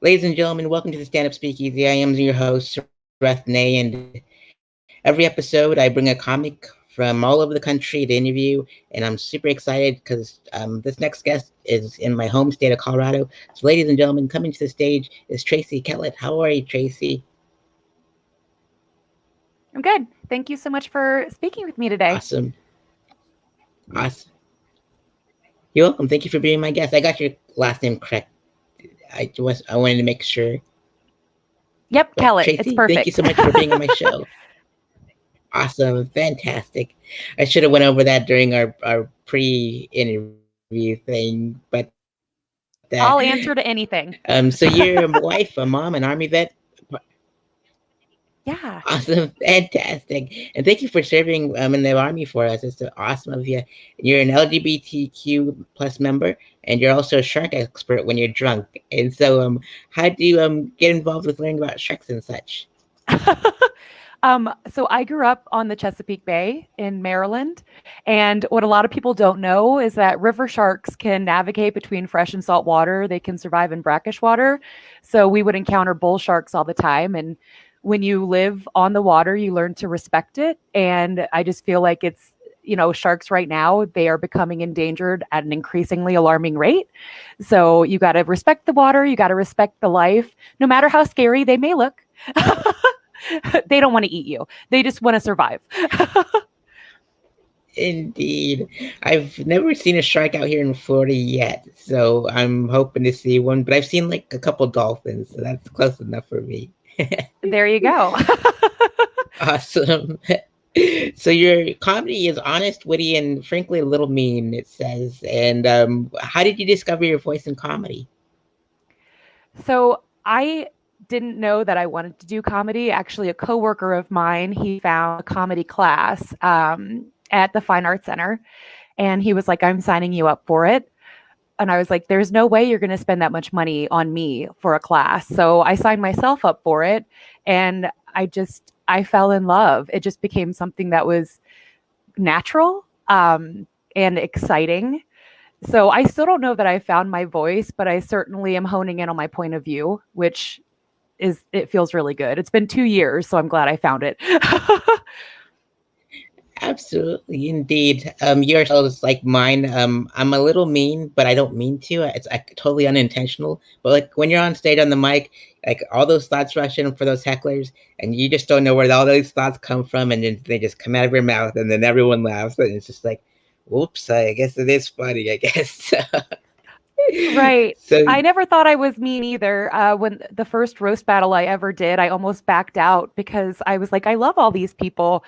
Ladies and gentlemen, welcome to the Stand Up Speakeasy. I am your host, Sreth Nay, and every episode I bring a comic from all over the country to interview, and I'm super excited because this next guest is in my home state of Colorado. So, ladies and gentlemen, coming to the stage is Tracy Kellett. How are you, Tracy? I'm good. Thank you so much for speaking with me today. Awesome. Awesome. You're welcome. Thank you for being my guest. I got your last name correct. I wanted to make sure. Yep, But Kellett. It's Tracy, thank you perfect. so much for being on my show. Awesome, fantastic. I should have went over that during our pre-interview thing, but I'll answer to anything. so you're a wife, a mom, an Army vet. Yeah. Awesome, fantastic, and thank you for serving in the Army for us. It's awesome of you. You're an LGBTQ plus member, and you're also a shark expert when you're drunk. And so, how do you get involved with learning about sharks and such? So I grew up on the Chesapeake Bay in Maryland. And what a lot of people don't know is that river sharks can navigate between fresh and salt water. They can survive in brackish water. So we would encounter bull sharks all the time. And when you live on the water, you learn to respect it. And I just feel like sharks right now, they are becoming endangered at an increasingly alarming rate. So you got to respect the water. You got to respect the life, no matter how scary they may look. They don't want to eat you. They just want to survive. Indeed. I've never seen a shark out here in Florida yet, so I'm hoping to see one, but I've seen like a couple dolphins, so that's close enough for me. There you go. Awesome. So your comedy is honest, witty, and frankly a little mean, it says. And how did you discover your voice in comedy? So I didn't know that I wanted to do comedy. Actually, a coworker of mine, he found a comedy class at the Fine Arts Center, and he was like, "I'm signing you up for it." And I was like, "There's no way you're going to spend that much money on me for a class." So I signed myself up for it, and I fell in love. It just became something that was natural and exciting. So I still don't know that I found my voice, but I certainly am honing in on my point of view, which it feels really good. It's been 2 years, so I'm glad I found it. Absolutely, indeed. Your style is like mine. I'm a little mean, but I don't mean to. It's like totally unintentional. But like when you're on stage on the mic, like all those thoughts rush in for those hecklers, and you just don't know where all those thoughts come from, and then they just come out of your mouth, and then everyone laughs, and it's just like, "Whoops! I guess it is funny. I guess." Right. So I never thought I was mean either. When the first roast battle I ever did, I almost backed out because I was like, I love all these people.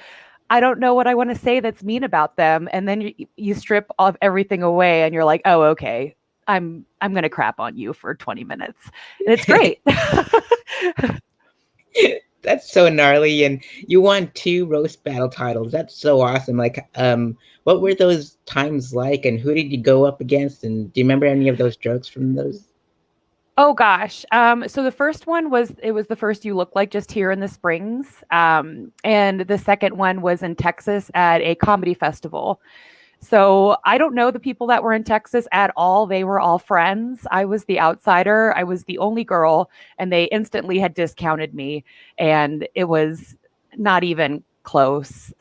I don't know what I want to say that's mean about them. And then you strip off everything away and you're like, oh, okay. I'm going to crap on you for 20 minutes. And it's great. that's so gnarly, and you won two roast battle titles. That's so awesome. Like, what were those times like, and who did you go up against? And do you remember any of those jokes from those? Oh gosh. So the first one was the first You Look Like just here in the Springs. And the second one was in Texas at a comedy festival. So I don't know the people that were in Texas at all. They were all friends. I was the outsider. I was the only girl, and they instantly had discounted me. And it was not even close.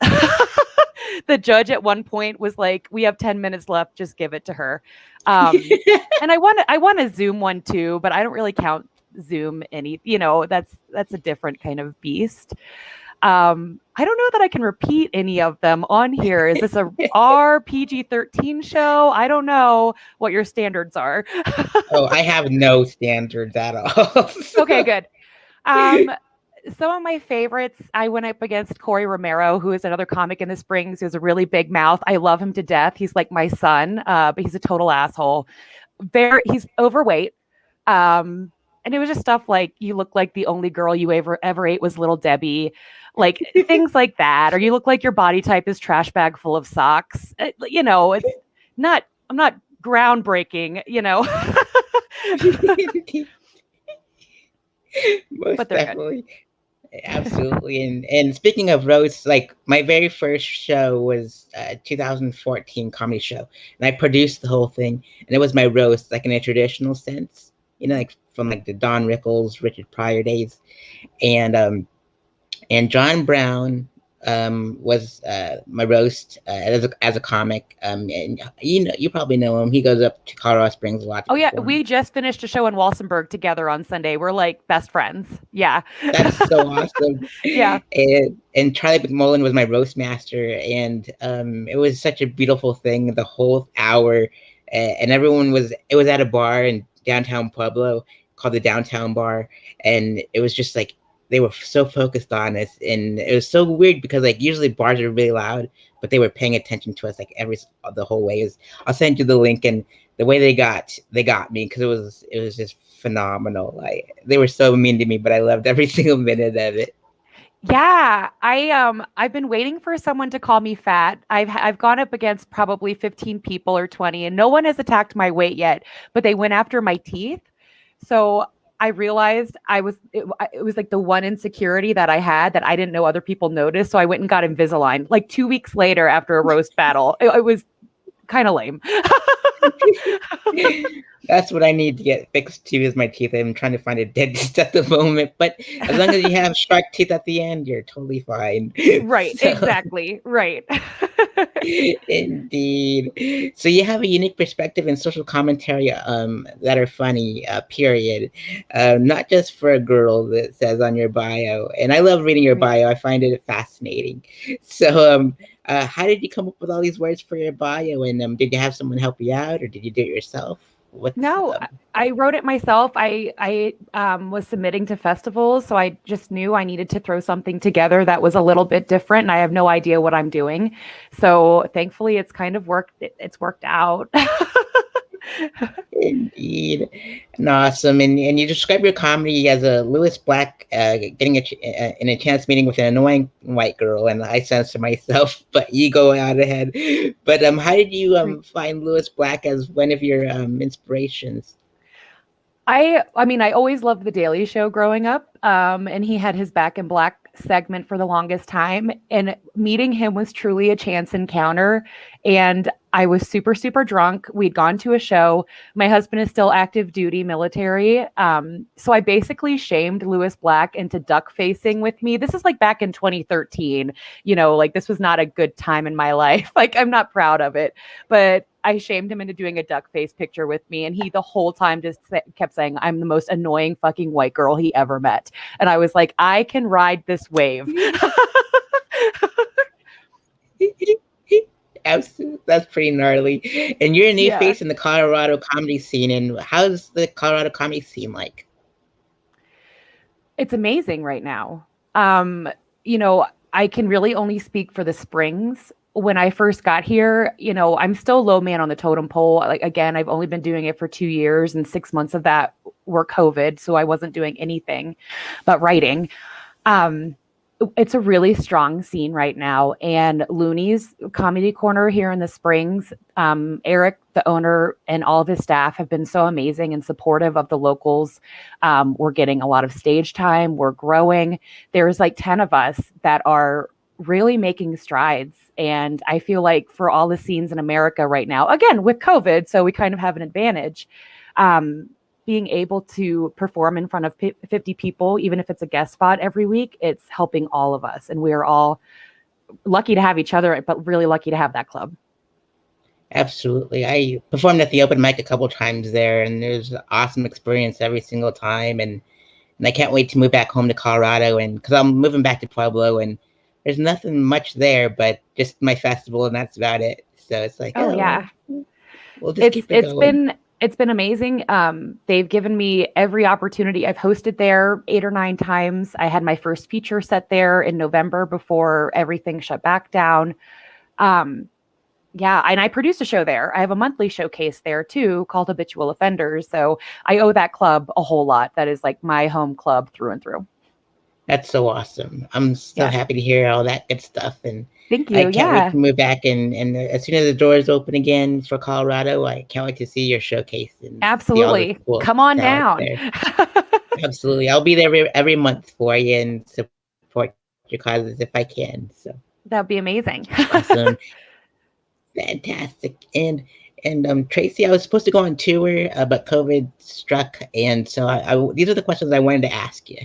The judge at one point was like, "We have 10 minutes left. Just give it to her." And I want a Zoom one too, but I don't really count Zoom that's a different kind of beast. I don't know that I can repeat any of them on here. Is this a RPG-13 show? I don't know what your standards are. Oh, I have no standards at all. Okay, good. Um, some of my favorites, I went up against Corey Romero, who is another comic in the Springs. He has a really big mouth. I love him to death. He's like my son, but he's a total asshole. He's overweight. And it was just stuff like, "You look like the only girl you ever ate was Little Debbie," like things like that. Or, "You look like your body type is trash bag full of socks." It's not. I'm not groundbreaking. Most But they're good. definitely. Absolutely. And speaking of roasts, like my very first show was 2014 comedy show, and I produced the whole thing, and it was my roast, like in a traditional sense. like from like the Don Rickles, Richard Pryor days, and John Brown was my roast as a comic. And you probably know him. He goes up to Colorado Springs a lot to Oh yeah, perform. we just finished a show in Walsenburg together on Sunday. We're like best friends. Yeah. That's so awesome. Yeah. And Charlie McMullen was my roast master, and it was such a beautiful thing. The whole hour, and everyone was. It was at a bar in downtown Pueblo called the Downtown Bar, and it was just like they were so focused on us, and it was so weird because like usually bars are really loud, but they were paying attention to us like the whole way. I'll send you the link, and the way they got me because it was just phenomenal. Like they were so mean to me, but I loved every single minute of it. Yeah, I've been waiting for someone to call me fat. I've gone up against probably 15 people or 20 and no one has attacked my weight yet, but they went after my teeth. So I realized it was like the one insecurity that I had that I didn't know other people noticed. So I went and got Invisalign like 2 weeks later after a roast battle. It was kind of lame. That's what I need to get fixed too. Is my teeth? I'm trying to find a dentist at the moment, but as long as you have shark teeth at the end, you're totally fine. Right, So exactly. Right. indeed. So you have a unique perspective and social commentary that are funny, period. Not just for a girl that says on your bio. And I love reading your Right. bio. I find it fascinating. So how did you come up with all these words for your bio? And did you have someone help you out or did you do it yourself? What's No, I wrote it myself. I was submitting to festivals, so I just knew I needed to throw something together that was a little bit different, and I have no idea what I'm doing. So thankfully, it's kind of worked. It's worked out. indeed and awesome? And you describe your comedy as a Lewis Black getting in a chance meeting with an annoying white girl, and I censor myself, but you go out ahead. But how did you find Lewis Black as one of your inspirations? I mean, I always loved The Daily Show growing up. And he had his Back in Black segment for the longest time. And meeting him was truly a chance encounter. And I was super, super drunk. We'd gone to a show. My husband is still active duty military. So I basically shamed Lewis Black into duck facing with me. This is like back in 2013. Like this was not a good time in my life. Like I'm not proud of it, but I shamed him into doing a duck face picture with me. And he the whole time just kept saying, I'm the most annoying fucking white girl he ever met. And I was like, I can ride this wave. Absolutely, that's pretty gnarly. And you're a new Yeah. face in the Colorado comedy scene. And how's the Colorado comedy scene like? It's amazing right now. Um, you know, I can really only speak for the Springs. When I first got here, I'm still low man on the totem pole. Like again, I've only been doing it for 2 years, and 6 months of that were COVID, so I wasn't doing anything but writing. Um, it's a really strong scene right now. And Looney's Comedy Corner here in the Springs, Eric, the owner, and all of his staff have been so amazing and supportive of the locals. We're getting a lot of stage time. We're growing. There's like 10 of us that are really making strides. And I feel like for all the scenes in America right now, again, with COVID, so we kind of have an advantage. Um, Being able to perform in front of 50 people, even if it's a guest spot every week, it's helping all of us. And we are all lucky to have each other, but really lucky to have that club. Absolutely. I performed at the open mic a couple times there, and there's an awesome experience every single time. And I can't wait to move back home to Colorado, and because I'm moving back to Pueblo, and there's nothing much there but just my festival, and that's about it. So it's like, Oh oh, yeah. we'll just It's keep it it's going. been it's been amazing. They've given me every opportunity. I've hosted there 8 or 9 times. I had my first feature set there in November before everything shut back down. Um, yeah, and I produce a show there. I have a monthly showcase there too called Habitual Offenders. So I owe that club a whole lot. That is like my home club through and through. That's so awesome. I'm so Yeah. happy to hear all that good stuff, and Thank I you. can't wait Yeah. to move back. And as soon as the doors open again for Colorado, I can't wait to see your showcase and see all the Absolutely. cool Come on talent down. there. Absolutely, I'll be there every month for you and support your causes if I can. So That'd be amazing. awesome, fantastic. And And Tracy, I was supposed to go on tour, but COVID struck, and so these are the questions I wanted to ask you.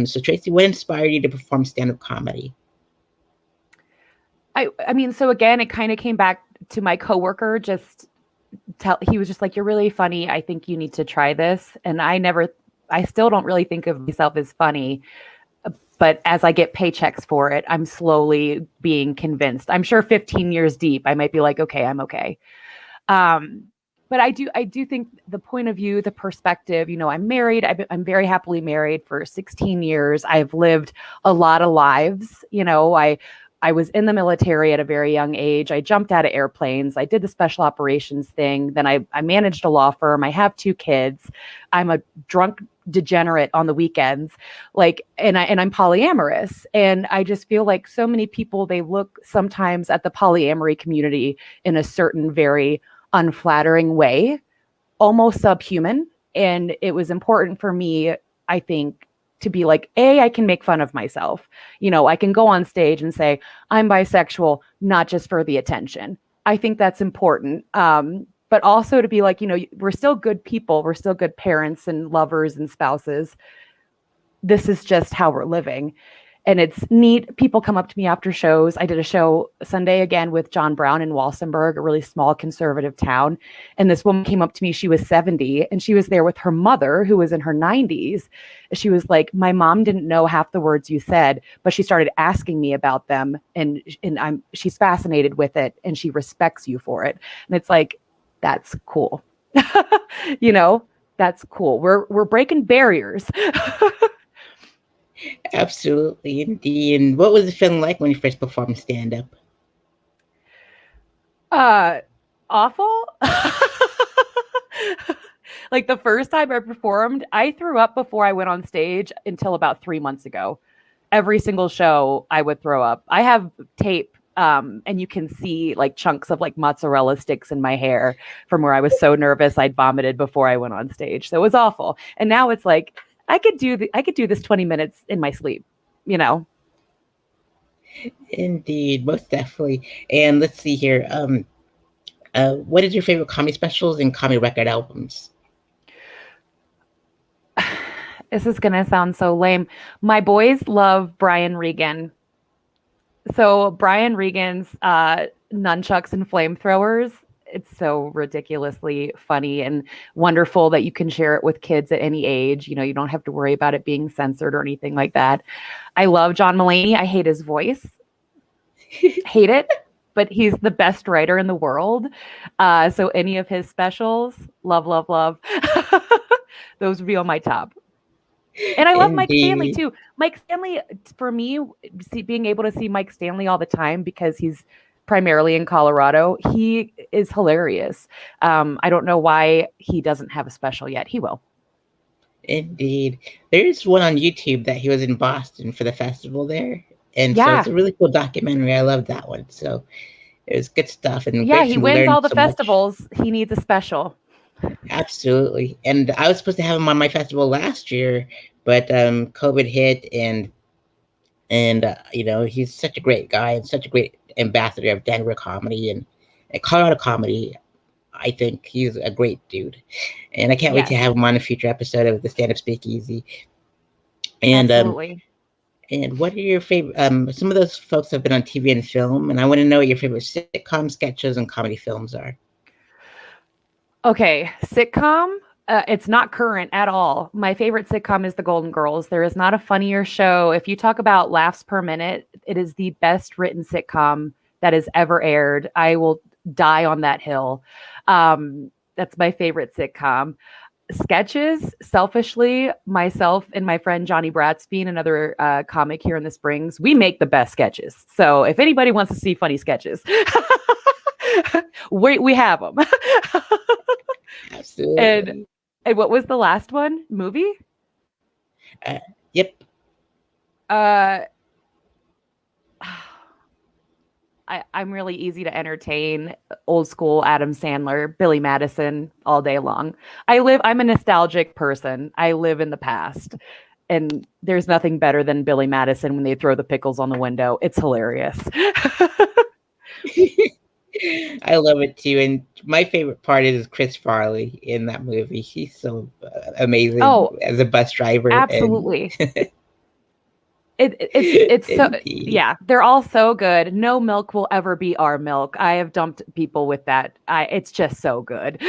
So Tracy, what inspired you to perform stand-up comedy? I mean, so again, it kind of came back to my coworker. He was just like, "You're really funny. I think you need to try this." And I still don't really think of myself as funny, but as I get paychecks for it, I'm slowly being convinced. I'm sure 15 years deep, I might be like, "Okay, I'm okay." Um, but I do think the point of view, the perspective, I'm married. I'm very happily married for 16 years. I've lived a lot of lives. I was in the military at a very young age. I jumped out of airplanes. I did the special operations thing. Then I managed a law firm. I have 2 kids. I'm a drunk degenerate on the weekends. And I'm polyamorous. And I just feel like so many people, they look sometimes at the polyamory community in a certain very unflattering way, almost subhuman. And it was important for me, I think, to be like, I can make fun of myself. I can go on stage and say, I'm bisexual, not just for the attention. I think that's important. But also to be like, we're still good people. We're still good parents and lovers and spouses. This is just how we're living. And it's neat. People come up to me after shows. I did a show Sunday again with John Brown in Walsenburg, a really small conservative town. And this woman came up to me. She was 70 and she was there with her mother, who was in her 90s. She was like, my mom didn't know half the words you said, but she started asking me about them. And she's fascinated with it and she respects you for it. And it's like, that's cool. you know, that's cool. We're breaking barriers. Absolutely, indeed. And what was the feeling like when you first performed stand-up? Uh, Awful. Like the first time I performed, I threw up before I went on stage until about 3 months ago. Every single show, I would throw up. I have tape, and you can see like chunks of like mozzarella sticks in my hair from where I was so nervous I'd vomited before I went on stage. So it was awful. And now it's like I could do this 20 minutes in my sleep, you know. Indeed, most definitely. And let's see here. What is your favorite comedy specials and comedy record albums? This is gonna sound so lame. My boys love Brian Regan. So Brian Regan's nunchucks and flamethrowers. It's so ridiculously funny and wonderful that you can share it with kids at any age. You don't have to worry about it being censored or anything like that. I love John Mulaney. I hate his voice. Hate it, but he's the best writer in the world. So any of his specials, love, love, love. Those would be on my top. And I love Mike Stanley Indeed. too. Mike Stanley, for me, being able to see Mike Stanley all the time because he's primarily in Colorado, he is hilarious. I don't know why he doesn't have a special yet. He will. Indeed. There's one on YouTube that he was in Boston for the festival there. And so it's Yeah. a really cool documentary. I love that one. So it was good stuff and Yeah. great He to wins learn all the so much. festivals. He needs a special. Absolutely. And I was supposed to have him on my festival last year, but COVID hit and he's such a great guy and such a great ambassador of Denver comedy and Colorado comedy. I think he's a great dude. And I can't wait to Yes, have him on a future episode of the Stand Up Speakeasy. And absolutely. what are your favorite? Some of those folks have been on TV and film, and I want to know what your favorite sitcom sketches and comedy films are. Okay. Sitcom. It's not current at all. My favorite sitcom is The Golden Girls. There is not a funnier show. If you talk about laughs per minute, it is the best written sitcom that has ever aired. I will die on that hill. That's my favorite sitcom. Sketches, selfishly, myself and my friend Johnny Bradspeen, another comic here in the Springs, we make the best sketches. So if anybody wants to see funny sketches, we have them. and Absolutely. and what was the last one? Movie? Uh, yep. Uh, I'm really easy to entertain. Old school Adam Sandler, Billy Madison all day long. I'm a nostalgic person. I live in the past. And there's nothing better than Billy Madison when they throw the pickles on the window. It's hilarious. I love it too. And my favorite part is Chris Farley in that movie. He's so amazing Oh, as a bus driver, and absolutely. It's so, indeed. yeah, they're all so good. No milk will ever be our milk. I have dumped people with that. It's just so good.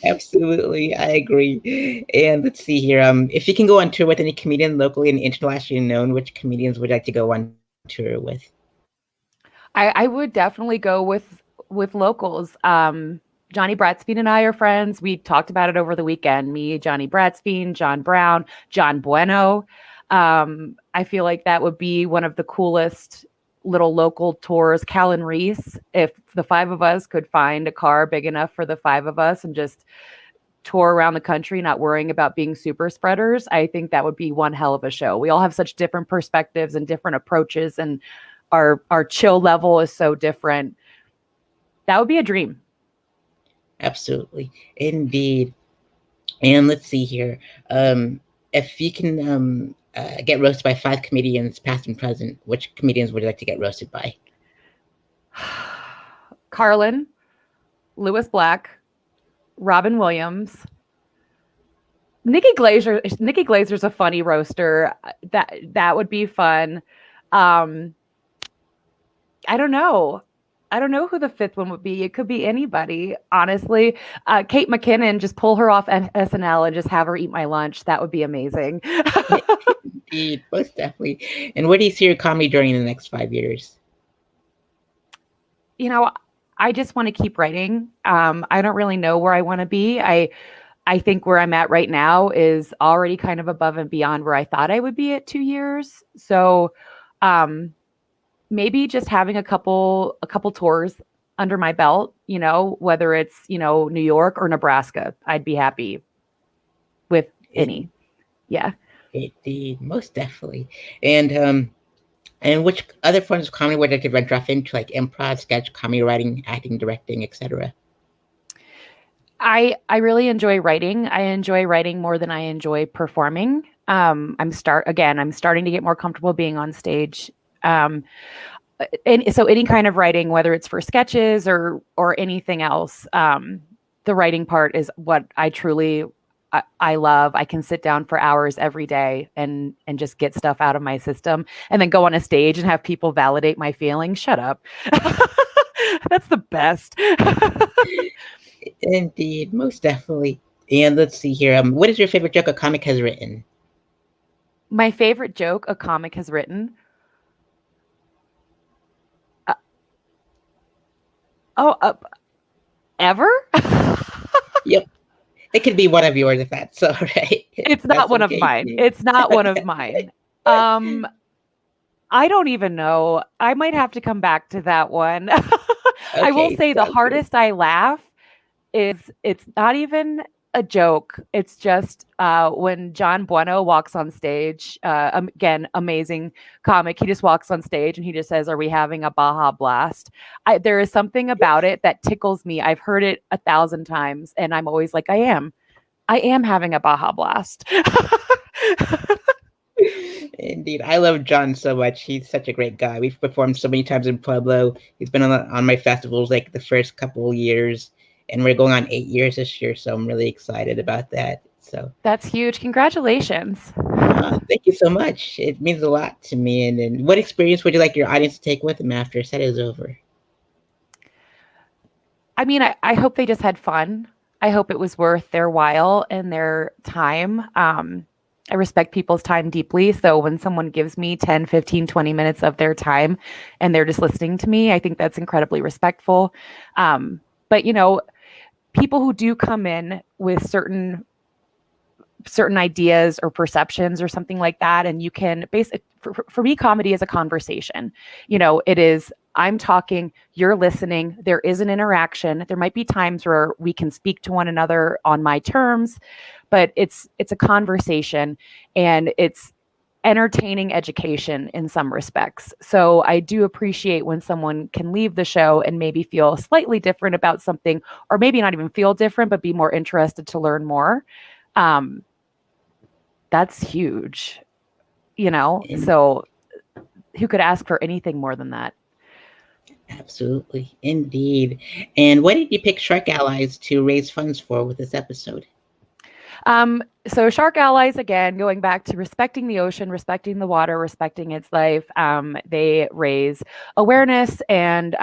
Absolutely, I agree. And let's see here. If you can go on tour with any comedian locally and internationally known, which comedians would you like to go on tour with? I would definitely go with locals. Johnny Bratsfield and I are friends. We talked about it over the weekend. Me, Johnny Bratsfield, John Brown, John Bueno. I feel like that would be one of the coolest little local tours. Callan Reese, if the five of us could find a car big enough for the five of us and just tour around the country, not worrying about being super spreaders, I think that would be one hell of a show. We all have such different perspectives and different approaches, and our chill level is so different. That would be a dream. Absolutely, indeed. And let's see here. If you can get roasted by five comedians, past and present, which comedians would you like to get roasted by? Carlin, Lewis Black, Robin Williams, Nikki Glazer. Nikki Glazer's a funny roaster. That would be fun. Um, I don't know. I don't know who the fifth one would be. It could be anybody, honestly. Kate McKinnon, just pull her off SNL and just have her eat my lunch. That would be amazing. Indeed, most definitely. And what do you see your comedy during the next 5 years? You know, I just want to keep writing. I don't really know where I want to be. I think where I'm at right now is already kind of above and beyond where I thought I would be at 2 years. So um, maybe just having a couple tours under my belt, whether it's, New York or Nebraska, I'd be happy with In, any. Yeah. indeed, most definitely. And which other forms of comedy would you like to venture off into, like improv, sketch, comedy writing, acting, directing, etc.? I really enjoy writing. I enjoy writing more than I enjoy performing. I'm starting to get more comfortable being on stage. Um, and so any kind of writing, whether it's for sketches or anything else, the writing part is what I love. I can sit down for hours every day and just get stuff out of my system, and then go on a stage and have people validate my feelings. Shut up. That's the best. Indeed, most definitely. And let's see here. What is your favorite joke a comic has written? My favorite joke a comic has written. Uh, oh, ever? Yep, it could be one of yours if that's all right. It's not That's one of okay mine. too. It's not one of mine. Um, I don't even know. I might have to come back to that one. I will Okay, say the sounds good. hardest I laugh is it's not even a joke. It's just when John Bueno walks on stage. Again, amazing comic. He just walks on stage and he just says, "Are we having a Baja Blast?" There is something about it that tickles me. I've heard it 1,000 times, and I'm always like, "I am. I am having a Baja Blast." Indeed, I love John so much. He's such a great guy. We've performed so many times in Pueblo. He's been on my festivals like the first couple years, and we're going on 8 years this year. So I'm really excited about that. So That's huge. Congratulations. thank you so much. It means a lot to me. And what experience would you like your audience to take with them after a set is over? I mean, I hope they just had fun. I hope it was worth their while and their time. I respect people's time deeply. So when someone gives me 10, 15, 20 minutes of their time and they're just listening to me, I think that's incredibly respectful. But, people who do come in with certain ideas or perceptions or something like that, and you can for me, comedy is a conversation. It is, I'm talking, you're listening, there is an interaction. There might be times where we can speak to one another on my terms, but it's a conversation, and it's entertaining education in some respects. So I do appreciate when someone can leave the show and maybe feel slightly different about something, or maybe not even feel different but be more interested to learn more. um, that's huge. And So who could ask for anything more than that? Absolutely, indeed. And what did you pick Shark Allies to raise funds for with this episode? So Shark Allies, again, going back to respecting the ocean, respecting the water, respecting its life, they raise awareness and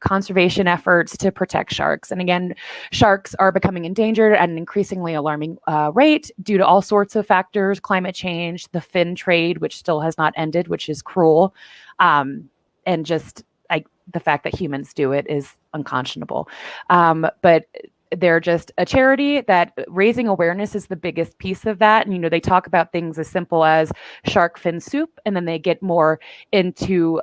conservation efforts to protect sharks. And again, sharks are becoming endangered at an increasingly alarming rate due to all sorts of factors: climate change, the fin trade, which still has not ended, which is cruel, and just the fact that humans do it is unconscionable. But they're just a charity that raising awareness is the biggest piece of that. And, they talk about things as simple as shark fin soup, and then they get more into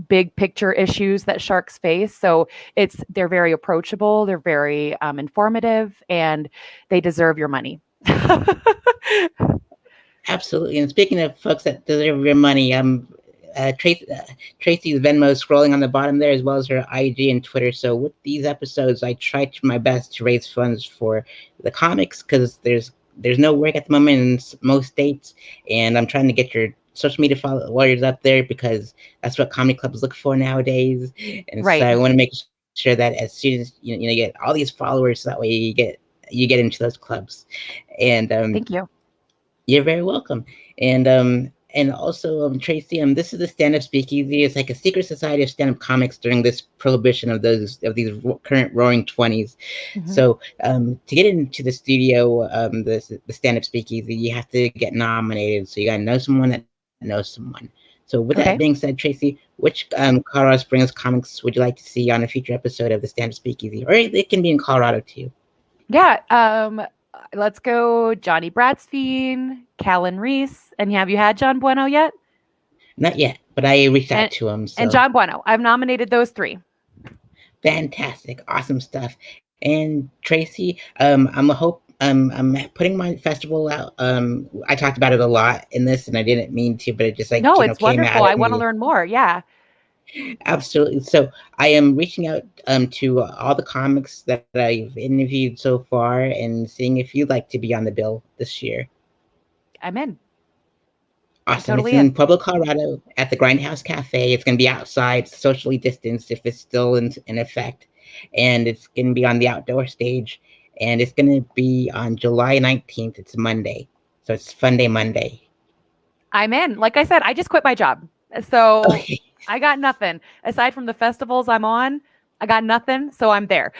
big picture issues that sharks face. So they're very approachable, they're very informative, and they deserve your money. Absolutely. And speaking of folks that deserve your money, Tracy's Venmo is scrolling on the bottom there, as well as her IG and Twitter. So with these episodes, I try my best to raise funds for the comics because there's no work at the moment in most states, and I'm trying to get your social media followers up there because that's what comedy clubs look for nowadays. And so Right. I want to make sure that as soon as you get all these followers, so that way you get into those clubs. And Thank you. you're very welcome. And also, Tracy, this is the stand-up speakeasy. It's like a secret society of stand-up comics during this prohibition of these current Roaring 20s. Mm-hmm. So to get into the studio, the stand-up speakeasy, you have to get nominated. So you got to know someone that knows someone. So with that being Okay. said, Tracy, which Colorado Springs comics would you like to see on a future episode of the stand-up speakeasy, or it can be in Colorado too? Yeah. Let's go Johnny Bratsfield, Callan Reese. And have you had John Bueno yet? Not yet, but I reached out And to him. and So John Bueno. I've nominated those three. fantastic, awesome stuff. And Tracy, I'm putting my festival out. I talked about it a lot in this, and I didn't mean to, but it just No, it's came wonderful. out of I want to me. learn more. Yeah. Absolutely. So I am reaching out to all the comics that I've interviewed so far and seeing if you'd like to be on the bill this year. I'm in. I'm Awesome. It's totally in in. Pueblo, Colorado at the Grindhouse Cafe. It's going to be outside, socially distanced if it's still in effect. And it's going to be on the outdoor stage. And it's going to be on July 19th. It's Monday. So it's Fun Day Monday. I'm in. Like I said, I just quit my job. So Okay. I got nothing. Aside from the festivals I'm on, I got nothing. So I'm there.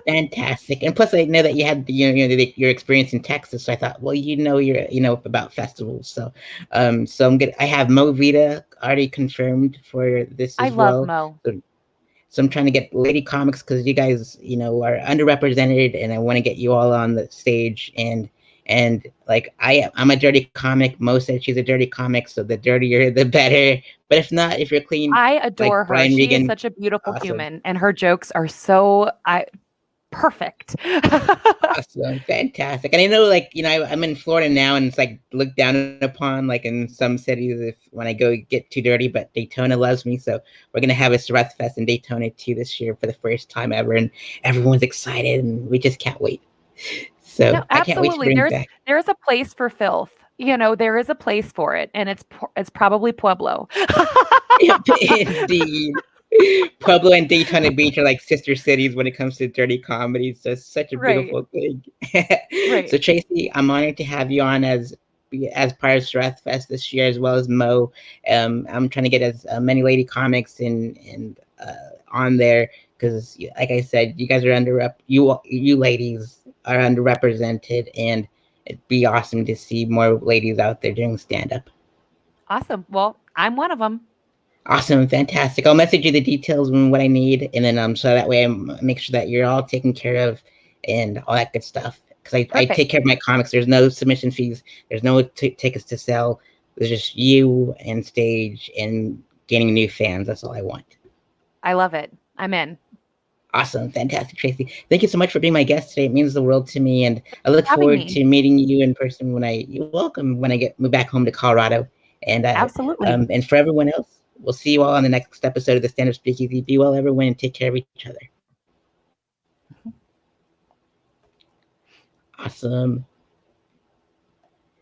Fantastic. And plus, I know that you had your experience in Texas. So I thought, well, you're about festivals. So I'm good. I have Mo Vita already confirmed for this I as love well. Mo. So I'm trying to get lady comics because you guys, are underrepresented, and I want to get you all on the stage. And like I'm a dirty comic. Mo said she's a dirty comic, so the dirtier the better. But if you're clean, I like adore her. Brian She is Regan, such a beautiful awesome. human, and her jokes are so perfect. Awesome, fantastic. And I know, I'm in Florida now, and it's like looked down upon, like in some cities, if when I go get too dirty. But Daytona loves me, so we're gonna have a Surratt Fest in Daytona too this year for the first time ever, and everyone's excited, and we just can't wait. No, So I can't wait to absolutely. bring There's back. there's a place for filth. There is a place for it, and it's probably Pueblo. Indeed. Pueblo and Daytona Beach are like sister cities when it comes to dirty comedy. So it's such a Right. beautiful thing. Right. So Tracy, I'm honored to have you on as part of Strath Fest this year, as well as Mo. I'm trying to get as many lady comics on there because, like I said, you guys are you ladies are underrepresented, and it'd be awesome to see more ladies out there doing stand up. Awesome. Well, I'm one of them. Awesome, fantastic. I'll message you the details and what I need, and then so that way I make sure that you're all taken care of and all that good stuff. Because I take Perfect. care of my comics. There's no submission fees. There's no tickets to sell. There's just you and stage and gaining new fans. That's all I want. I love it. I'm in. Awesome, fantastic, Tracy. Thank you so much for being my guest today. It means the world to me, and I look Having forward me. to meeting you in person you're welcome when I get move back home to Colorado. Absolutely. And for everyone else, we'll see you all on the next episode of the Stand Up Speakeasy. Be well, everyone, and take care of each other. Awesome.